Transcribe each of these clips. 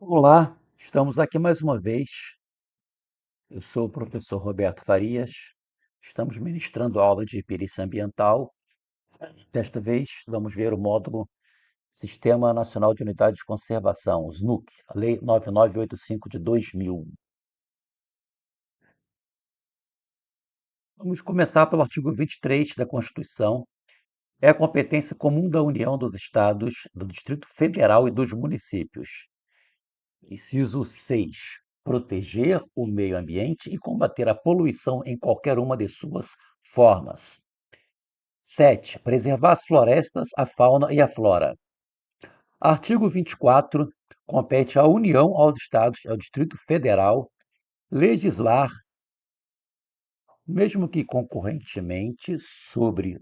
Olá, estamos aqui mais uma vez. Eu sou o professor Roberto Farias. Estamos ministrando aula de perícia ambiental. Desta vez, vamos ver o módulo Sistema Nacional de Unidades de Conservação, o SNUC, a Lei 9985 de 2000. Vamos começar pelo artigo 23 da Constituição. É a competência comum da União, dos Estados, do Distrito Federal e dos municípios. Inciso 6. Proteger o meio ambiente e combater a poluição em qualquer uma de suas formas. 7. Preservar as florestas, a fauna e a flora. Artigo 24. Compete à União, aos Estados e ao Distrito Federal legislar, mesmo que concorrentemente, sobre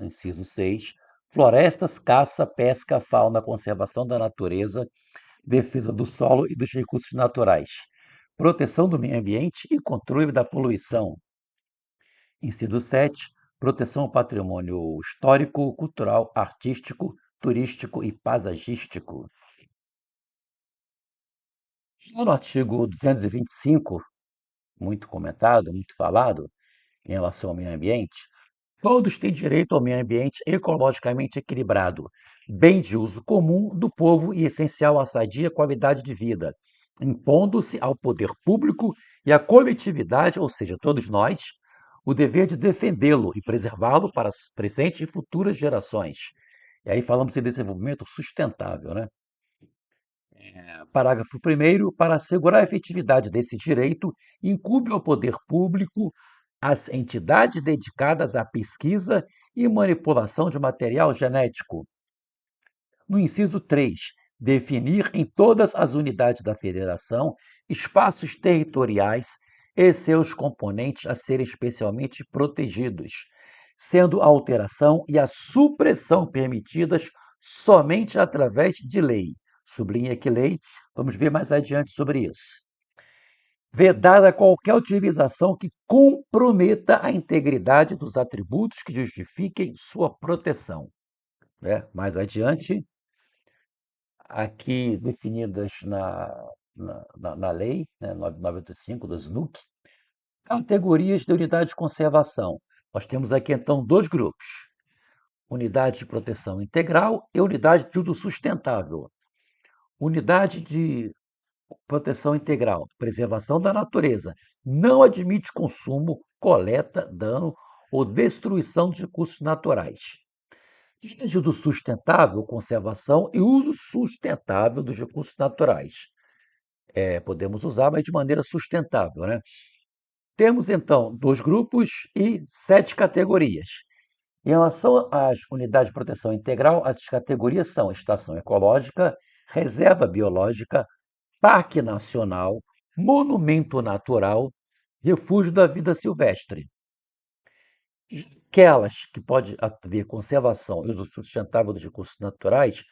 inciso 6, florestas, caça, pesca, fauna, conservação da natureza, defesa do solo e dos recursos naturais, proteção do meio ambiente e controle da poluição. Inciso 7. Proteção ao patrimônio histórico, cultural, artístico, turístico e paisagístico. Já no artigo 225, muito comentado, muito falado, em relação ao meio ambiente, todos têm direito ao meio ambiente ecologicamente equilibrado, bem de uso comum do povo e essencial à sadia qualidade de vida, impondo-se ao poder público e à coletividade, ou seja, todos nós, o dever de defendê-lo e preservá-lo para as presentes e futuras gerações. E aí falamos em desenvolvimento sustentável, né? Parágrafo 1º, para assegurar a efetividade desse direito, incumbe ao poder público as entidades dedicadas à pesquisa e manipulação de material genético. No inciso 3, definir em todas as unidades da federação espaços territoriais e seus componentes a serem especialmente protegidos, sendo a alteração e a supressão permitidas somente através de lei. Sublinha que lei, vamos ver mais adiante sobre isso. Vedada qualquer utilização que comprometa a integridade dos atributos que justifiquem sua proteção. Né? Mais adiante, aqui definidas na lei, né, 9985 do SNUC, categorias de unidade de conservação. Nós temos aqui, então, dois grupos: unidade de proteção integral e unidade de uso sustentável. Unidade de proteção integral, preservação da natureza, não admite consumo, coleta, dano ou destruição de recursos naturais. De uso sustentável, conservação e uso sustentável dos recursos naturais. Podemos usar, mas de maneira sustentável, né? Temos, então, dois grupos e 7 categorias. Em relação às unidades de proteção integral, as categorias são estação ecológica, reserva biológica, parque nacional, monumento natural, refúgio da vida silvestre. Aquelas que pode haver conservação e uso sustentável dos recursos naturais,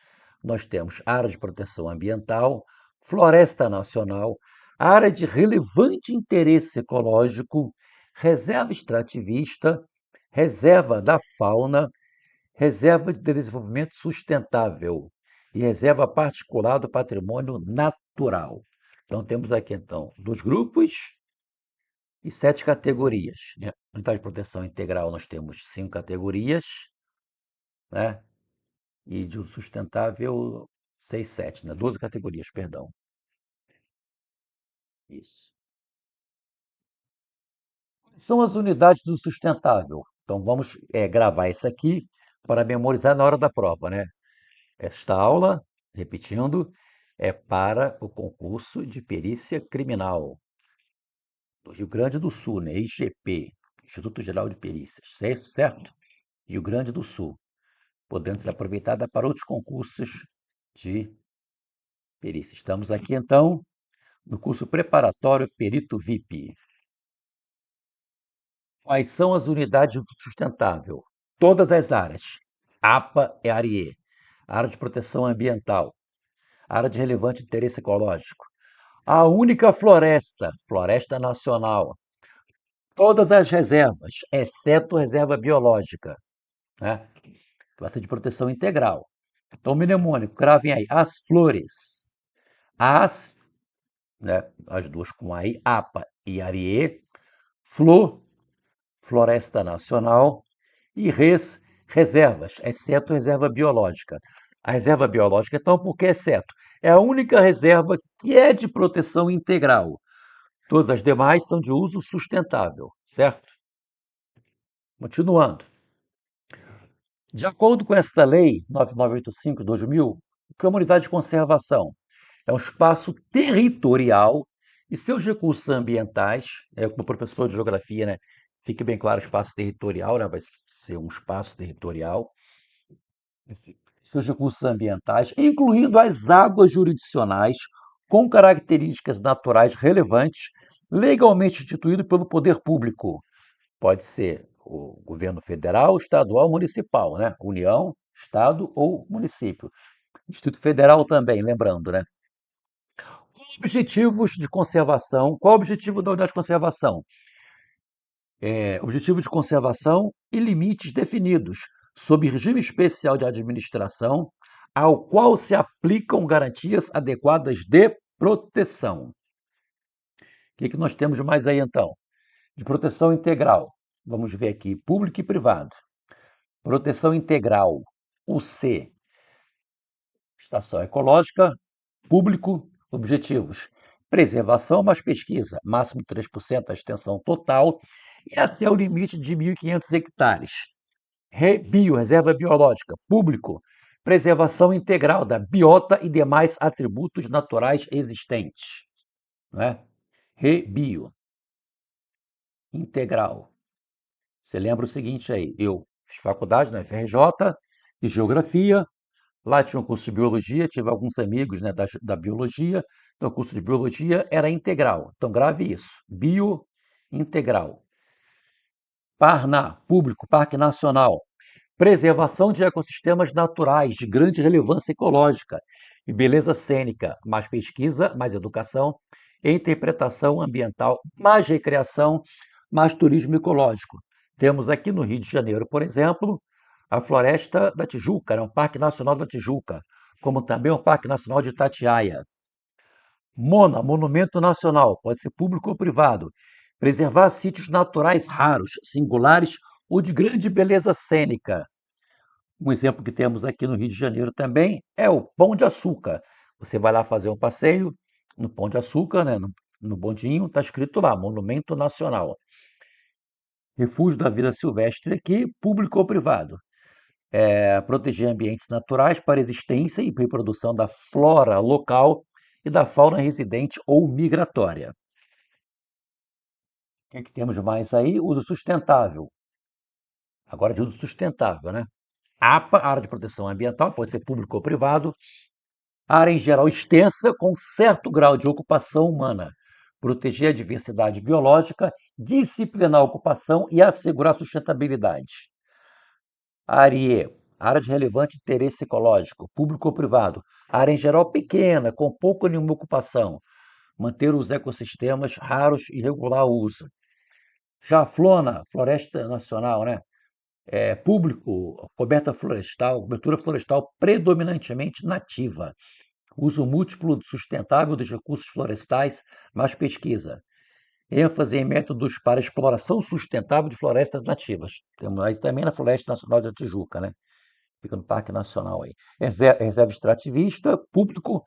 nós temos área de proteção ambiental, floresta nacional, área de relevante interesse ecológico, reserva extrativista, reserva da fauna, reserva de desenvolvimento sustentável e reserva particular do patrimônio natural. Então, temos aqui, então, dos grupos e 7 categorias. Né? Unidade de proteção integral, nós temos 5 categorias, né? E de uso sustentável, 6, 7, né? 12 categorias, perdão. Isso. São as unidades do sustentável. Então, vamos gravar isso aqui para memorizar na hora da prova, né? Esta aula, repetindo, é para o concurso de perícia criminal do Rio Grande do Sul, né? IGP, Instituto Geral de Perícias, certo? Rio Grande do Sul, podendo ser aproveitada para outros concursos de perícia. Estamos aqui, então, no curso preparatório Perito VIP. Quais são as unidades de sustentável? Todas as áreas. APA e ARIE. Área de proteção ambiental. Área de relevante interesse ecológico. A única floresta, Floresta Nacional. Todas as reservas, exceto reserva biológica, né? Vai ser de proteção integral. Então, mnemônico, gravem aí. As flores. AS, né, as duas com AI, APA e ARIE, FLO, Floresta Nacional, e RES, reservas, exceto reserva biológica. A reserva biológica, então, por que exceto? É a única reserva que é de proteção integral. Todas as demais são de uso sustentável, certo? Continuando. De acordo com esta lei 9985/2000, o que é uma unidade de conservação? É um espaço territorial e seus recursos ambientais, como professor de geografia, né, fique bem claro, espaço territorial, né, vai ser um espaço territorial, seus recursos ambientais, incluindo as águas jurisdicionais com características naturais relevantes, legalmente instituído pelo poder público. Pode ser o governo federal, estadual, municipal, né? União, estado ou município. Distrito Federal também, lembrando, né? Objetivos de conservação. Qual é o objetivo da unidade de conservação? Objetivo de conservação e limites definidos, sob regime especial de administração, ao qual se aplicam garantias adequadas de proteção. O que nós temos mais aí, então? De proteção integral. Vamos ver aqui, público e privado. Proteção integral, UC. Estação ecológica, público, objetivos. Preservação mais pesquisa, máximo 3% da extensão total e até o limite de 1.500 hectares. Bio, reserva biológica, público, preservação integral da biota e demais atributos naturais existentes. Né? Bio, integral. Você lembra o seguinte aí, eu fiz faculdade na FRJ de Geografia, lá tinha um curso de Biologia, tive alguns amigos, né, da Biologia, então o curso de Biologia era integral. Então grave isso, bio integral. Parna, público, Parque Nacional, preservação de ecossistemas naturais de grande relevância ecológica e beleza cênica, mais pesquisa, mais educação e interpretação ambiental, mais recreação, mais turismo ecológico. Temos aqui no Rio de Janeiro, por exemplo, a Floresta da Tijuca, né, um Parque Nacional da Tijuca, como também o Parque Nacional de Itatiaia. Mona, monumento nacional, pode ser público ou privado. Preservar sítios naturais raros, singulares ou de grande beleza cênica. Um exemplo que temos aqui no Rio de Janeiro também é o Pão de Açúcar. Você vai lá fazer um passeio no Pão de Açúcar, né, no bondinho, está escrito lá, Monumento Nacional. Refúgio da vida silvestre aqui, público ou privado. Proteger ambientes naturais para a existência e reprodução da flora local e da fauna residente ou migratória. O que temos mais aí? Uso sustentável. Agora de uso sustentável, né? APA, área de proteção ambiental, pode ser público ou privado. Área em geral extensa, com certo grau de ocupação humana. Proteger a diversidade biológica, disciplinar a ocupação e assegurar a sustentabilidade. Área, área de relevante interesse ecológico, público ou privado. Área em geral pequena, com pouca ou nenhuma ocupação. Manter os ecossistemas raros e regular o uso. Já a FLONA, Floresta Nacional, né? Público, cobertura florestal predominantemente nativa. Uso múltiplo sustentável dos recursos florestais, mais pesquisa. ênfase em métodos para exploração sustentável de florestas nativas. Temos aí também na Floresta Nacional da Tijuca, né? Fica no Parque Nacional aí. Reserva extrativista, público,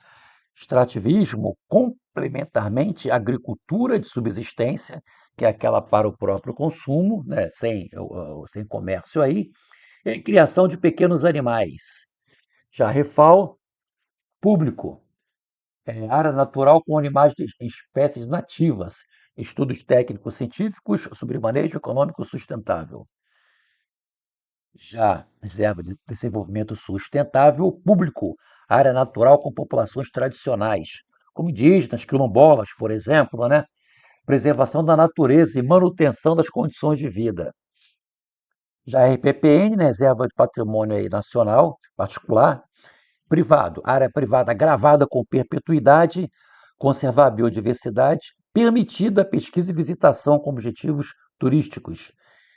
extrativismo, complementarmente agricultura de subsistência, que é aquela para o próprio consumo, né? sem comércio aí, e criação de pequenos animais. Já Refal, público, área natural com animais de espécies nativas, estudos técnicos científicos sobre manejo econômico sustentável. Já Reserva de Desenvolvimento Sustentável Público, área natural com populações tradicionais, como indígenas, quilombolas, por exemplo, né? Preservação da natureza e manutenção das condições de vida. Já a RPPN, né? Reserva de Patrimônio aí, Nacional, particular, privado, área privada gravada com perpetuidade, conservar a biodiversidade, permitida a pesquisa e visitação com objetivos turísticos,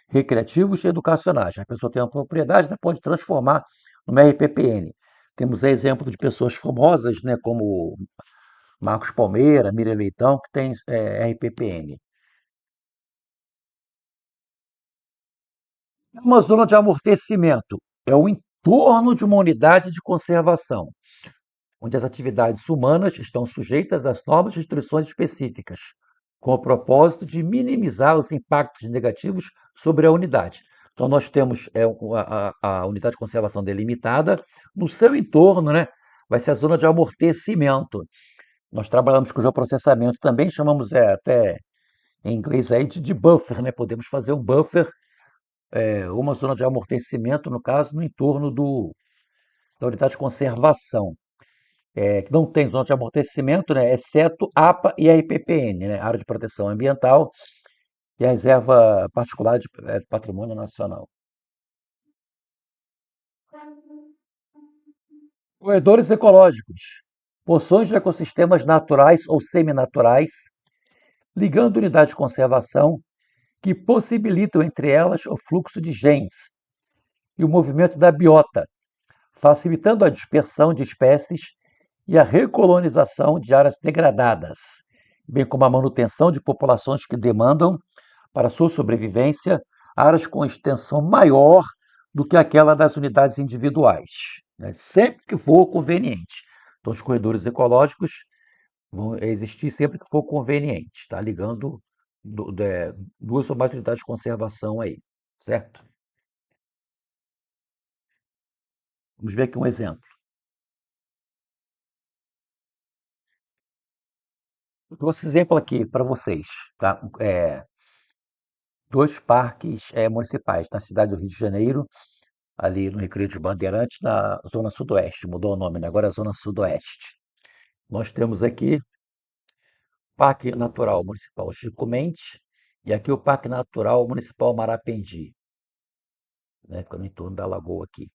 recreativos e educacionais. A pessoa tem uma propriedade, né, pode transformar numa RPPN. Temos aí exemplo de pessoas famosas, né, como Marcos Palmeira, Mira Leitão, que tem RPPN. Uma zona de amortecimento é o entorno de uma unidade de conservação, onde as atividades humanas estão sujeitas às normas e restrições específicas, com o propósito de minimizar os impactos negativos sobre a unidade. Então, nós temos a unidade de conservação delimitada, no seu entorno, né, vai ser a zona de amortecimento. Nós trabalhamos com geoprocessamento também, chamamos até em inglês aí de buffer, né? Podemos fazer um buffer, uma zona de amortecimento, no caso, no entorno da unidade de conservação, que não tem zona de amortecimento, né? Exceto APA e RPPN, né? Área de Proteção Ambiental e a Reserva Particular de Patrimônio Nacional. Corredores ecológicos, porções de ecossistemas naturais ou seminaturais, ligando unidades de conservação que possibilitam entre elas o fluxo de genes e o movimento da biota, facilitando a dispersão de espécies e a recolonização de áreas degradadas, bem como a manutenção de populações que demandam, para sua sobrevivência, áreas com extensão maior do que aquela das unidades individuais, né? Sempre que for conveniente. Então, os corredores ecológicos vão existir sempre que for conveniente, tá? Ligando duas ou mais unidades de conservação aí, certo? Vamos ver aqui um exemplo. Eu trouxe esse exemplo aqui para vocês, tá? Dois parques municipais na cidade do Rio de Janeiro, ali no Recreio de Bandeirantes, na Zona Sudoeste. Mudou o nome, né? Agora é Zona Sudoeste. Nós temos aqui Parque Natural Municipal Chico Mendes e aqui o Parque Natural Municipal Marapendi, né? Fica no entorno da lagoa aqui.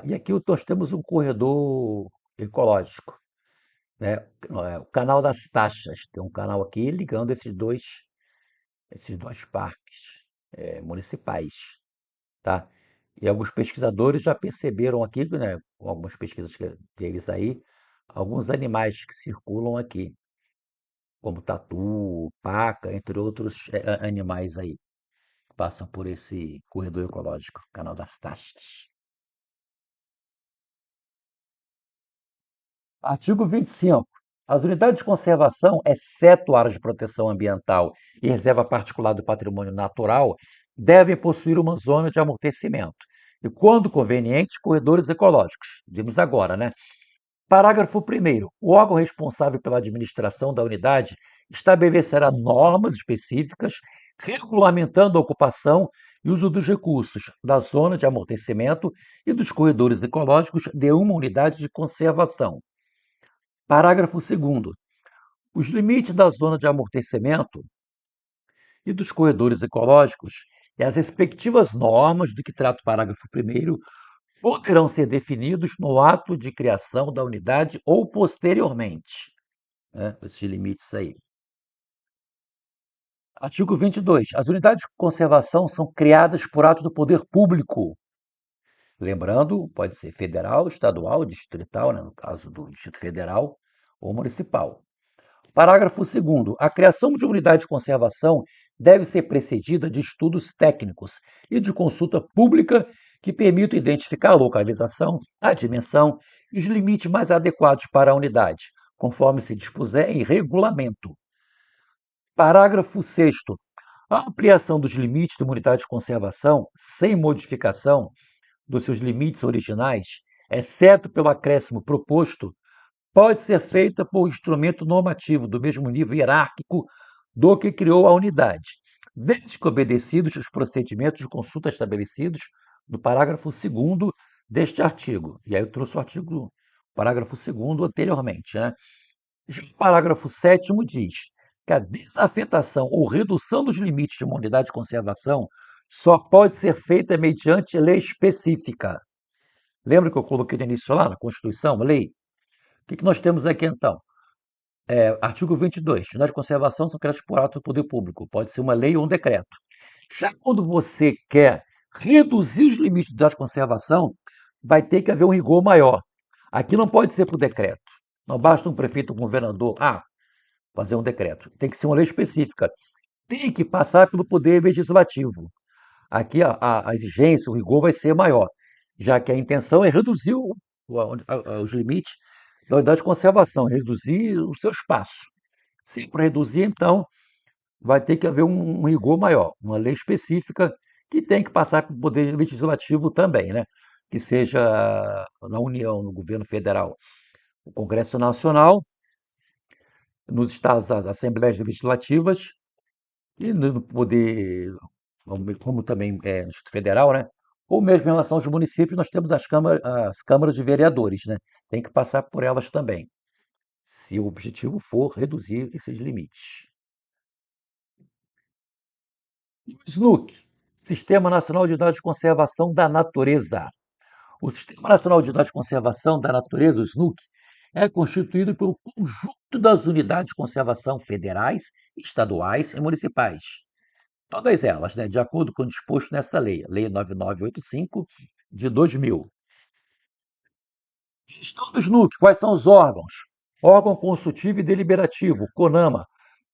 E aqui nós temos um corredor ecológico, né? O Canal das Taxas. Tem um canal aqui ligando esses dois parques municipais, tá? E alguns pesquisadores já perceberam aqui, né, com algumas pesquisas deles aí, alguns animais que circulam aqui, como tatu, paca, entre outros animais aí, que passam por esse corredor ecológico, Canal das Taxas. Artigo 25. As unidades de conservação, exceto áreas de proteção ambiental e reserva particular do patrimônio natural, devem possuir uma zona de amortecimento e, quando conveniente, corredores ecológicos. Vimos agora, né? Parágrafo 1º. O órgão responsável pela administração da unidade estabelecerá normas específicas regulamentando a ocupação e uso dos recursos da zona de amortecimento e dos corredores ecológicos de uma unidade de conservação. Parágrafo 2º. Os limites da zona de amortecimento e dos corredores ecológicos e as respectivas normas de que trata o parágrafo 1º poderão ser definidos no ato de criação da unidade ou posteriormente, né? Esses limites aí. Artigo 22. As unidades de conservação são criadas por ato do poder público. Lembrando, pode ser federal, estadual, distrital, né? No caso do Distrito Federal, ou municipal. Parágrafo 2º. A criação de unidade de conservação deve ser precedida de estudos técnicos e de consulta pública que permitam identificar a localização, a dimensão e os limites mais adequados para a unidade, conforme se dispuser em regulamento. Parágrafo 6º. A ampliação dos limites de uma unidade de conservação, sem modificação dos seus limites originais, exceto pelo acréscimo proposto, pode ser feita por instrumento normativo do mesmo nível hierárquico do que criou a unidade, desde que obedecidos os procedimentos de consulta estabelecidos no parágrafo 2º deste artigo. E aí eu trouxe o parágrafo 2º anteriormente, né? Já o parágrafo 7º diz que a desafetação ou redução dos limites de uma unidade de conservação só pode ser feita mediante lei específica. Lembra que eu coloquei no início lá na Constituição, lei? O que nós temos aqui então? Artigo 22. Unidades de conservação são criadas por ato do poder público. Pode ser uma lei ou um decreto. Já quando você quer reduzir os limites da unidade de conservação, vai ter que haver um rigor maior. Aqui não pode ser por decreto. Não basta um prefeito ou um governador, fazer um decreto. Tem que ser uma lei específica. Tem que passar pelo poder legislativo. Aqui a exigência, o rigor vai ser maior, já que a intenção é reduzir os limites da unidade de conservação, reduzir o seu espaço. Se para reduzir, então, vai ter que haver um rigor maior, uma lei específica que tem que passar pelo Poder Legislativo também, né? Que seja na União, no governo federal, o Congresso Nacional, nos estados, as Assembleias Legislativas e no Poder, como também é no Distrito Federal, né? Ou mesmo em relação aos municípios, nós temos as câmaras de vereadores, né? Tem que passar por elas também, se o objetivo for reduzir esses limites. E o SNUC, Sistema Nacional de Unidade de Conservação da Natureza. O Sistema Nacional de Unidade de Conservação da Natureza, o SNUC, é constituído pelo conjunto das unidades de conservação federais, estaduais e municipais. Todas elas, né, de acordo com o disposto nessa lei, Lei 9985 de 2000. Gestão do SNUC, quais são os órgãos? Órgão consultivo e deliberativo, CONAMA,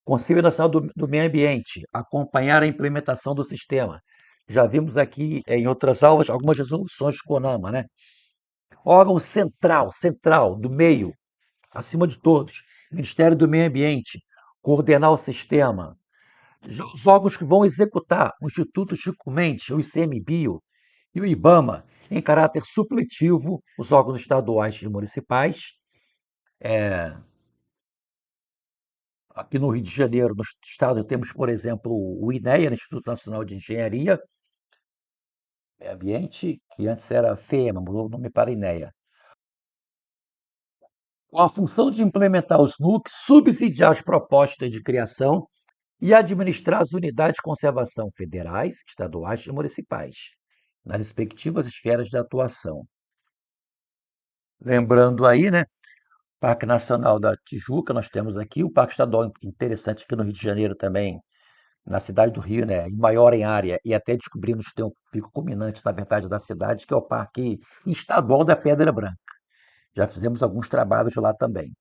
Conselho Nacional do Meio Ambiente, acompanhar a implementação do sistema. Já vimos aqui em outras aulas algumas resoluções de CONAMA, né? Órgão central, do meio, acima de todos, Ministério do Meio Ambiente, coordenar o sistema. Os órgãos que vão executar, o Instituto Chico Mendes, o ICMBio e o IBAMA, em caráter supletivo, os órgãos estaduais e municipais. Aqui no Rio de Janeiro, no estado, temos, por exemplo, o INEA, Instituto Nacional de Engenharia e Ambiente, que antes era FEMA, mudou o nome para INEA. Com a função de implementar os NUCs, subsidiar as propostas de criação e administrar as unidades de conservação federais, estaduais e municipais, nas respectivas esferas de atuação. Lembrando aí, né, Parque Nacional da Tijuca, nós temos aqui, o Parque Estadual interessante aqui no Rio de Janeiro também, na cidade do Rio, né, maior em área, e até descobrimos que tem um pico culminante, na verdade, da cidade, que é o Parque Estadual da Pedra Branca. Já fizemos alguns trabalhos lá também.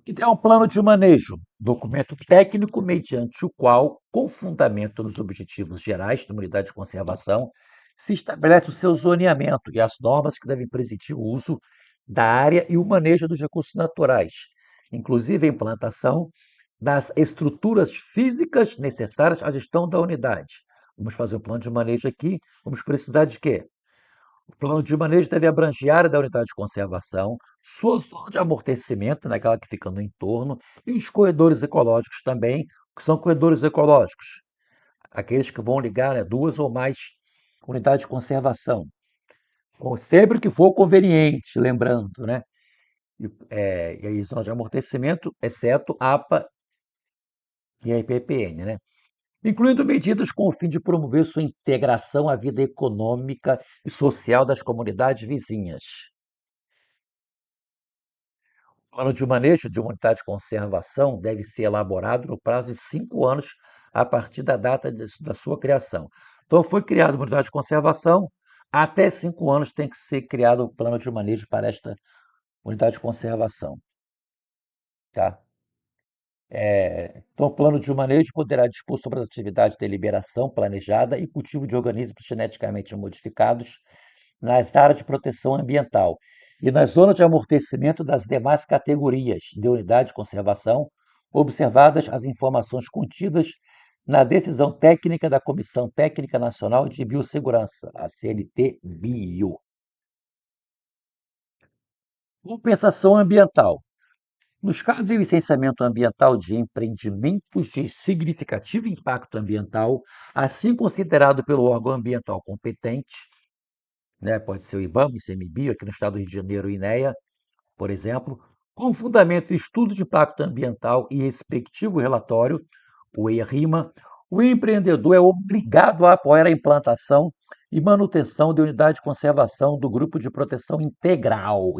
Que é um plano de manejo, documento técnico mediante o qual, com fundamento nos objetivos gerais da unidade de conservação, se estabelece o seu zoneamento e as normas que devem presidir o uso da área e o manejo dos recursos naturais, inclusive a implantação das estruturas físicas necessárias à gestão da unidade. Vamos fazer um plano de manejo aqui, vamos precisar de quê? O plano de manejo deve abranger a área da unidade de conservação, sua zona de amortecimento, naquela que fica no entorno, e os corredores ecológicos também. O que são corredores ecológicos? Aqueles que vão ligar, né, duas ou mais unidades de conservação. Sempre que for conveniente, lembrando, né? E aí, zona de amortecimento, exceto APA e a IPPN, né? Incluindo medidas com o fim de promover sua integração à vida econômica e social das comunidades vizinhas. O plano de manejo de uma unidade de conservação deve ser elaborado no prazo de 5 anos a partir da data da sua criação. Então, foi criada uma unidade de conservação, até 5 anos tem que ser criado o plano de manejo para esta unidade de conservação. Tá? Então, o plano de manejo poderá dispor sobre as atividades de deliberação planejada e cultivo de organismos geneticamente modificados nas áreas de proteção ambiental e nas zonas de amortecimento das demais categorias de unidade de conservação, observadas as informações contidas na decisão técnica da Comissão Técnica Nacional de Biossegurança, a CNT-BIO. Compensação ambiental. Nos casos de licenciamento ambiental de empreendimentos de significativo impacto ambiental, assim considerado pelo órgão ambiental competente, né, pode ser o IBAMA, o ICMBio, aqui no estado do Rio de Janeiro, o INEA, por exemplo, com fundamento em estudo de impacto ambiental e respectivo relatório, o EIA-RIMA, o empreendedor é obrigado a apoiar a implantação e manutenção de unidade de conservação do grupo de proteção integral,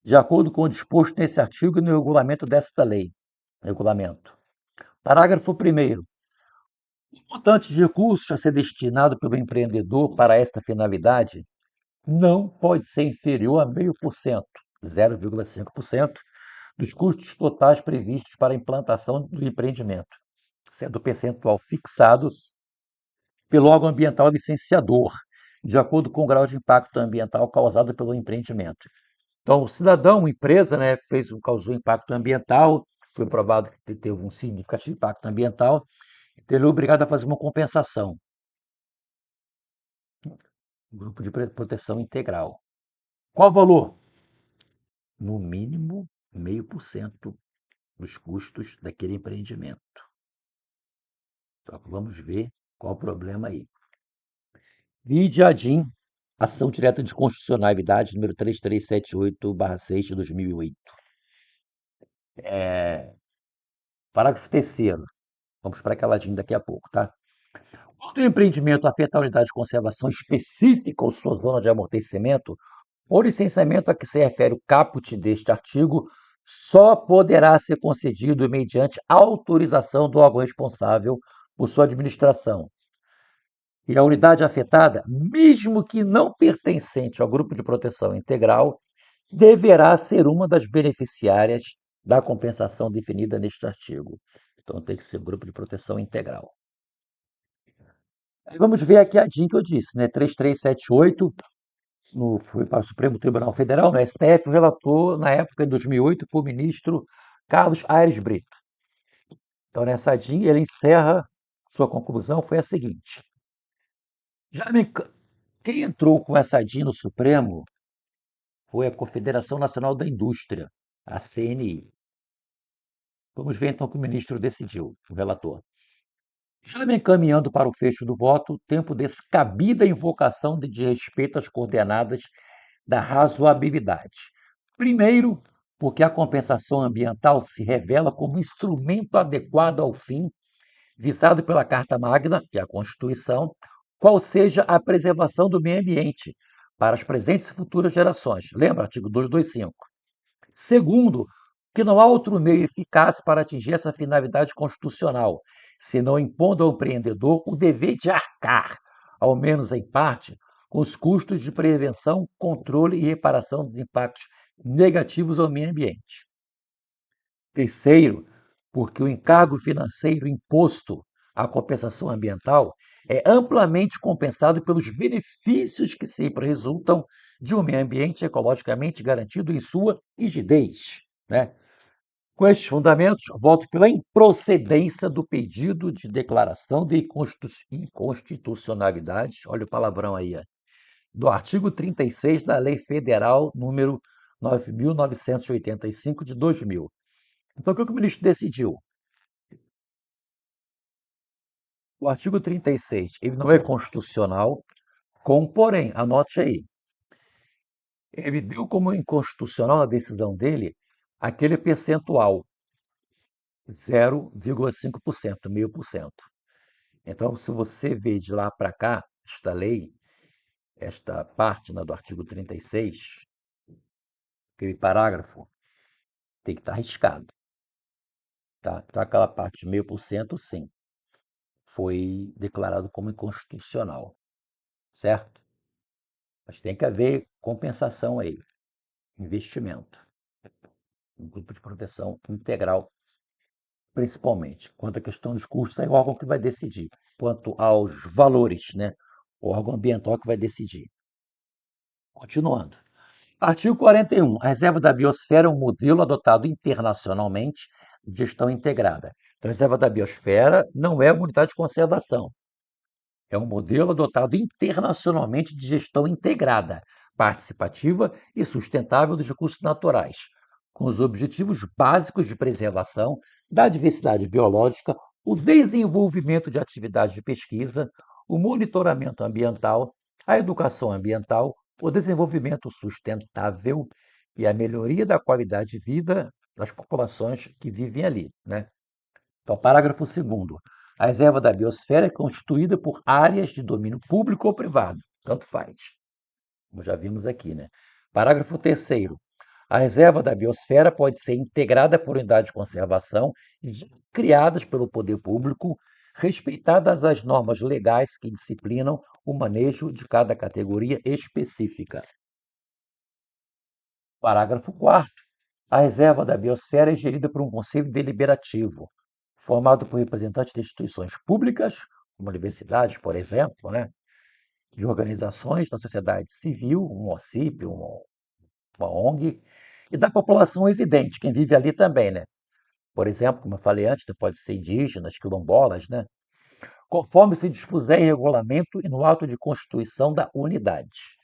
de acordo com o disposto nesse artigo e no regulamento desta lei. Regulamento. Parágrafo 1º. O montante de recursos a ser destinado pelo empreendedor para esta finalidade não pode ser inferior a 0,5%. 0,5% dos custos totais previstos para a implantação do empreendimento, sendo o percentual fixado pelo órgão ambiental licenciador, de acordo com o grau de impacto ambiental causado pelo empreendimento. Então, o cidadão, uma empresa, né, causou impacto ambiental, foi provado que teve um significativo impacto ambiental, então ele é obrigado a fazer uma compensação, grupo de proteção integral. Qual o valor? No mínimo, 0,5% dos custos daquele empreendimento. Então, vamos ver qual o problema aí. Vide ADIM, Ação Direta de Constitucionalidade, número 3378/6 de 2008. Parágrafo 3º. Vamos para aquela ADIM daqui a pouco, tá? Quando o empreendimento afeta a unidade de conservação específica ou sua zona de amortecimento, o licenciamento a que se refere o caput deste artigo só poderá ser concedido mediante autorização do órgão responsável por sua administração. E a unidade afetada, mesmo que não pertencente ao grupo de proteção integral, deverá ser uma das beneficiárias da compensação definida neste artigo. Então tem que ser grupo de proteção integral. Aí vamos ver aqui a DIN que eu disse, né? 3378, foi para o Supremo Tribunal Federal, no STF, o relator, na época de 2008, foi o ministro Carlos Aires Brito. Então, nessa DIN, ele encerra, sua conclusão foi a seguinte. Quem entrou com essa DIN no Supremo foi a Confederação Nacional da Indústria, a CNI. Vamos ver então o que o ministro decidiu, o relator. Já me encaminhando para o fecho do voto, tempo descabida invocação de desrespeito às coordenadas da razoabilidade. Primeiro, porque a compensação ambiental se revela como instrumento adequado ao fim visado pela Carta Magna, que é a Constituição, qual seja a preservação do meio ambiente para as presentes e futuras gerações. Lembra, artigo 225. Segundo, que não há outro meio eficaz para atingir essa finalidade constitucional, senão impondo ao empreendedor o dever de arcar, ao menos em parte, com os custos de prevenção, controle e reparação dos impactos negativos ao meio ambiente. Terceiro, porque o encargo financeiro imposto à compensação ambiental é amplamente compensado pelos benefícios que sempre resultam de um meio ambiente ecologicamente garantido em sua rigidez. Né? Com estes fundamentos, voto pela improcedência do pedido de declaração de inconstitucionalidade, olha o palavrão aí, do artigo 36 da Lei Federal número 9.985 de 2000. Então, o que o ministro decidiu? O artigo 36, ele não é constitucional, porém, anote aí, ele deu como inconstitucional a decisão dele aquele percentual, 0,5%, 0,5%. Então, se você vê de lá para cá, esta lei, esta parte, né, do artigo 36, aquele parágrafo, tem que estar riscado. Tá? Então, aquela parte de 0,5%, sim, foi declarado como inconstitucional, certo? Mas tem que haver compensação aí, investimento, um grupo de proteção integral, principalmente. Quanto à questão dos custos, é o órgão que vai decidir. Quanto aos valores, né? O órgão ambiental que vai decidir. Continuando. Artigo 41. A reserva da biosfera é um modelo adotado internacionalmente de gestão integrada. A reserva da biosfera não é uma unidade de conservação. É um modelo adotado internacionalmente de gestão integrada, participativa e sustentável dos recursos naturais, com os objetivos básicos de preservação da diversidade biológica, o desenvolvimento de atividades de pesquisa, o monitoramento ambiental, a educação ambiental, o desenvolvimento sustentável e a melhoria da qualidade de vida das populações que vivem ali, né? Então, parágrafo 2º. A reserva da biosfera é constituída por áreas de domínio público ou privado, tanto faz, como já vimos aqui, né? Parágrafo 3º. A reserva da biosfera pode ser integrada por unidades de conservação criadas pelo poder público, respeitadas as normas legais que disciplinam o manejo de cada categoria específica. Parágrafo 4º. A reserva da biosfera é gerida por um conselho deliberativo, formado por representantes de instituições públicas, como universidades, por exemplo, né, de organizações da sociedade civil, um OCIP, uma ONG, e da população residente, quem vive ali também, né? Por exemplo, como eu falei antes, pode ser indígenas, quilombolas, né? Conforme se dispuser em regulamento e no ato de constituição da unidade.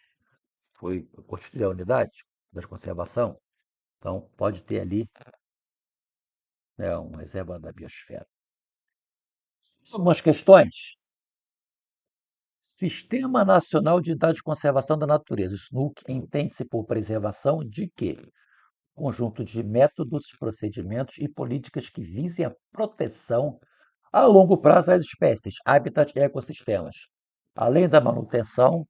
Foi constituir a unidade da conservação, então pode ter ali, né, uma reserva da biosfera. Algumas questões. Sistema Nacional de Unidade de Conservação da Natureza, SNUC, entende-se por preservação de quê? Conjunto de métodos, procedimentos e políticas que visem a proteção a longo prazo das espécies, habitats e ecossistemas, além da manutenção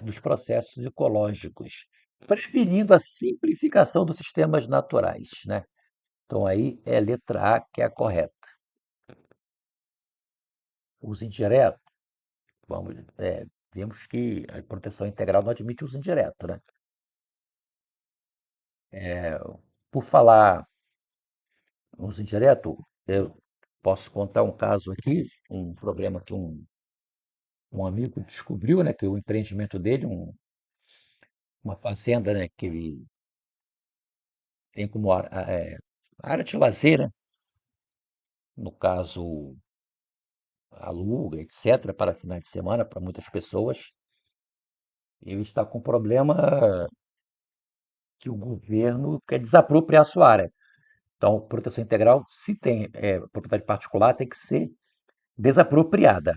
dos processos ecológicos, prevenindo a simplificação dos sistemas naturais, né? Então aí é a letra A que é a correta. Uso indireto, vemos que a proteção integral não admite uso indireto, né? Por falar uso indireto, eu posso contar um caso aqui, um problema que um amigo descobriu, né, que o empreendimento dele, uma fazenda, né, que ele tem como área de lazer, né, no caso, aluga, etc., para finais de semana, para muitas pessoas. Ele está com um problema que o governo quer desapropriar a sua área. Então, proteção integral, se tem propriedade particular, tem que ser desapropriada,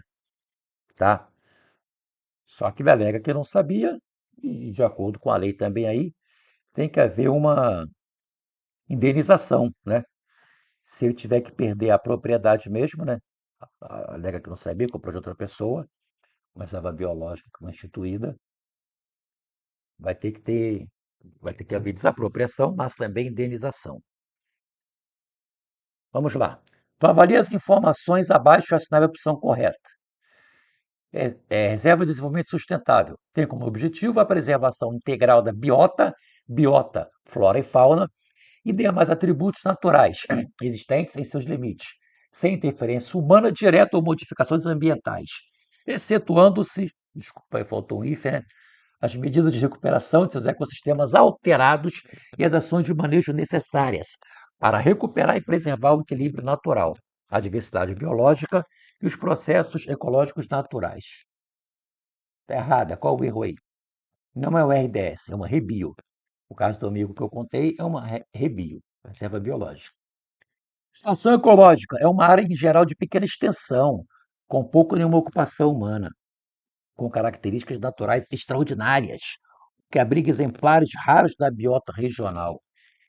tá? Só que ele alega que não sabia, e de acordo com a lei também aí, tem que haver uma indenização, né? Se ele tiver que perder a propriedade mesmo, né? Alega que não sabia, comprou de outra pessoa, uma reserva biológica constituída, vai ter que ter, vai ter que haver desapropriação, mas também indenização. Vamos lá. Então, avalie as informações abaixo e assinale a opção correta. Reserva de Desenvolvimento Sustentável. Tem como objetivo a preservação integral da biota, flora e fauna, e demais atributos naturais existentes em seus limites, sem interferência humana direta ou modificações ambientais, excetuando-se, desculpa, aí faltou um if, né? As medidas de recuperação de seus ecossistemas alterados e as ações de manejo necessárias para recuperar e preservar o equilíbrio natural, a diversidade biológica e os processos ecológicos naturais. Está errada, qual o erro aí? Não é o RDS, é uma rebio. O caso do amigo que eu contei é uma rebio, reserva biológica. Estação ecológica é uma área em geral de pequena extensão, com pouco ou nenhuma ocupação humana, com características naturais extraordinárias, que abriga exemplares raros da biota regional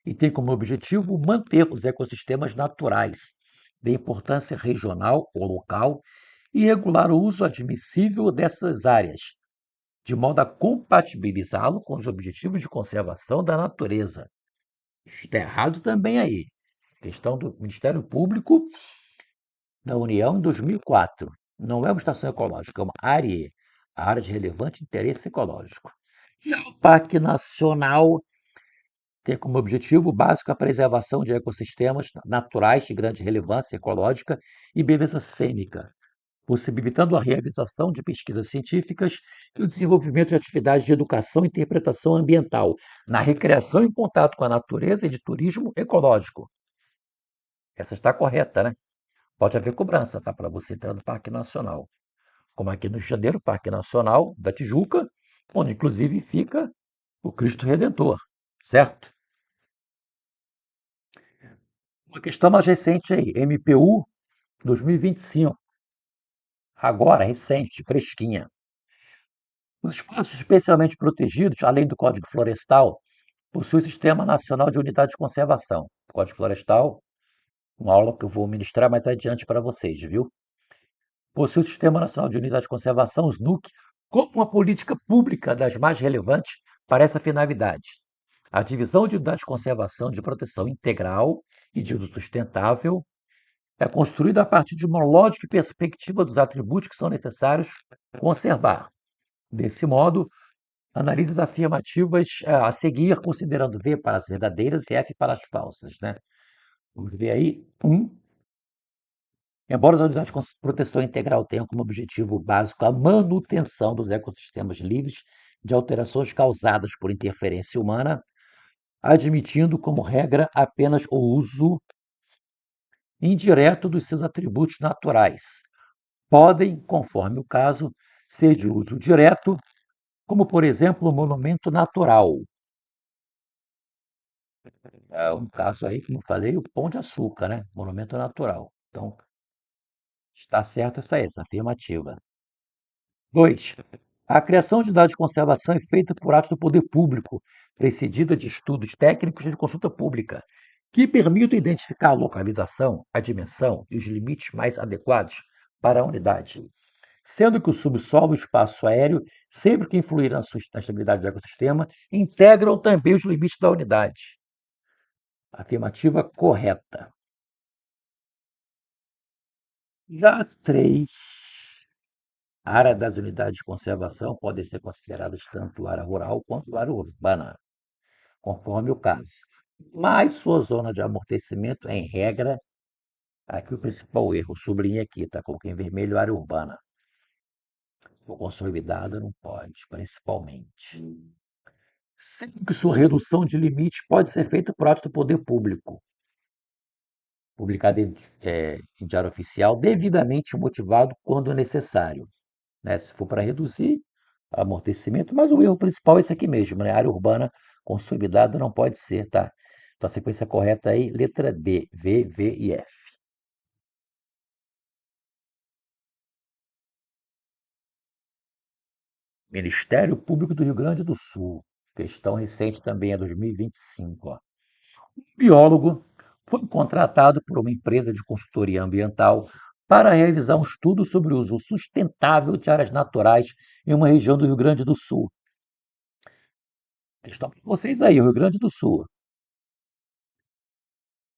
e tem como objetivo manter os ecossistemas naturais de importância regional ou local e regular o uso admissível dessas áreas, de modo a compatibilizá-lo com os objetivos de conservação da natureza. Está errado também aí. Questão do Ministério Público da União em 2004. Não é uma estação ecológica, é uma área de relevante interesse ecológico. Já o Parque Nacional tem como objetivo básico a preservação de ecossistemas naturais de grande relevância ecológica e beleza cênica, possibilitando a realização de pesquisas científicas e o desenvolvimento de atividades de educação e interpretação ambiental, na recreação em contato com a natureza e de turismo ecológico. Essa está correta, né? Pode haver cobrança, tá? Para você entrar no Parque Nacional. Como aqui no Rio de Janeiro, o Parque Nacional da Tijuca, onde inclusive fica o Cristo Redentor, certo? Uma questão mais recente aí, MPU 2025, agora, recente, fresquinha. Os espaços especialmente protegidos, além do Código Florestal, possuem o Sistema Nacional de Unidade de Conservação. O Código Florestal, uma aula que eu vou ministrar mais adiante para vocês, viu? Possui o Sistema Nacional de Unidade de Conservação, o SNUC, como uma política pública das mais relevantes para essa finalidade. A divisão de unidade de conservação de proteção integral e de uso sustentável é construída a partir de uma lógica e perspectiva dos atributos que são necessários conservar. Desse modo, Analise as afirmativas a seguir, considerando V para as verdadeiras e F para as falsas, né? Vamos ver aí. Embora as unidades de proteção integral tenham como objetivo básico a manutenção dos ecossistemas livres de alterações causadas por interferência humana, admitindo como regra apenas o uso indireto dos seus atributos naturais. Podem, conforme o caso, ser de uso direto, como por exemplo o monumento natural. É um caso aí, como eu falei, o Pão de Açúcar, né? Monumento natural. Então, está certa essa afirmativa. 2. A criação de dados de conservação é feita por ato do poder público, precedida de estudos técnicos e de consulta pública, que permitam identificar a localização, a dimensão e os limites mais adequados para a unidade, sendo que o subsolo e o espaço aéreo, sempre que influir na estabilidade do ecossistema, integram também os limites da unidade. Afirmativa correta. Já 3. A área das unidades de conservação podem ser consideradas tanto área rural quanto área urbana, conforme o caso. Mas sua zona de amortecimento, em regra, aqui o principal erro, sublinha aqui, tá? Coloquei em vermelho área urbana. For consolidada, não pode, principalmente. Sendo que sua redução de limite pode ser feita por ato do poder público, publicado em diário oficial, devidamente motivado quando necessário, né? Se for para reduzir amortecimento, mas o erro principal é esse aqui mesmo, né? Área urbana consolidada não pode ser, tá? Então a sequência correta aí, letra D, V, V e F. Ministério Público do Rio Grande do Sul. Questão recente também, é 2025. Ó. Biólogo foi contratado por uma empresa de consultoria ambiental para realizar um estudo sobre o uso sustentável de áreas naturais em uma região do Rio Grande do Sul. Questão para vocês aí, Rio Grande do Sul.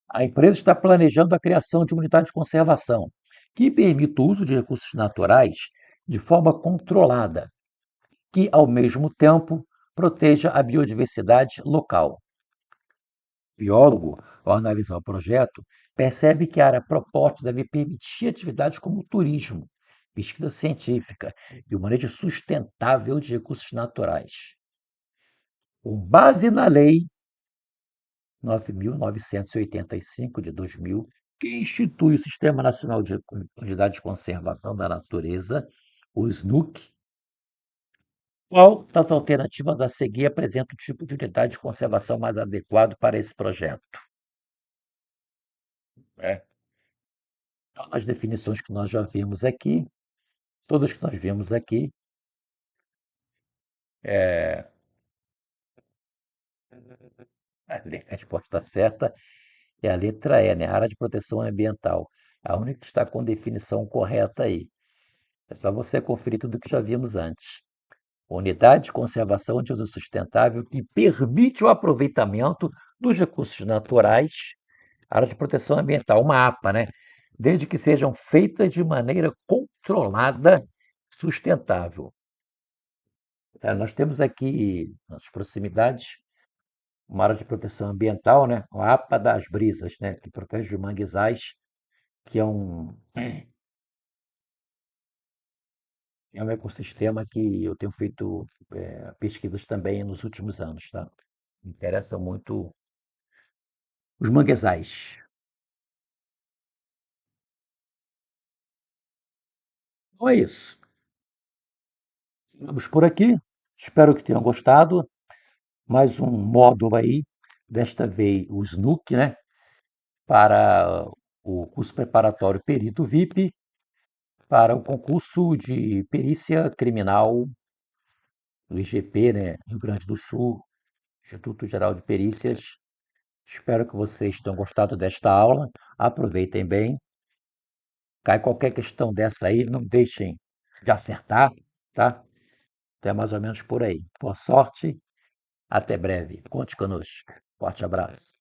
A empresa está planejando a criação de uma unidade de conservação que permita o uso de recursos naturais de forma controlada, que, ao mesmo tempo, proteja a biodiversidade local. O biólogo, ao analisar o projeto, percebe que a área proposta deve permitir atividades como turismo, pesquisa científica e o manejo sustentável de recursos naturais. Com base na Lei 9.985 de 2000, que institui o Sistema Nacional de Unidade de Conservação da Natureza, o SNUC, qual das alternativas a seguir apresenta o tipo de unidade de conservação mais adequado para esse projeto? É. Então, as definições que nós já vimos aqui, todas que nós vimos aqui, é, a resposta certa é a letra E, né? Área de proteção ambiental. A única que está com definição correta aí. É só você conferir tudo que já vimos antes. Unidade de conservação de uso sustentável que permite o aproveitamento dos recursos naturais, área de proteção ambiental, uma APA, né? Desde que sejam feitas de maneira controlada, sustentável. Nós temos aqui, nas proximidades, uma área de proteção ambiental, né? A APA das Brisas, né? Que protege os manguezais, que é um ecossistema que eu tenho feito pesquisas também nos últimos anos, tá? Me interessa muito os manguezais. Então é isso. Vamos por aqui. Espero que tenham gostado. Mais um módulo aí, desta vez o SNUC, né? Para o curso preparatório Perito VIP, para o concurso de perícia criminal do IGP, né? Rio Grande do Sul, Instituto Geral de Perícias. Espero que vocês tenham gostado desta aula. Aproveitem bem. Cai qualquer questão dessa aí, não deixem de acertar, tá? Até mais ou menos por aí. Boa sorte, até breve. Conte conosco. Forte abraço.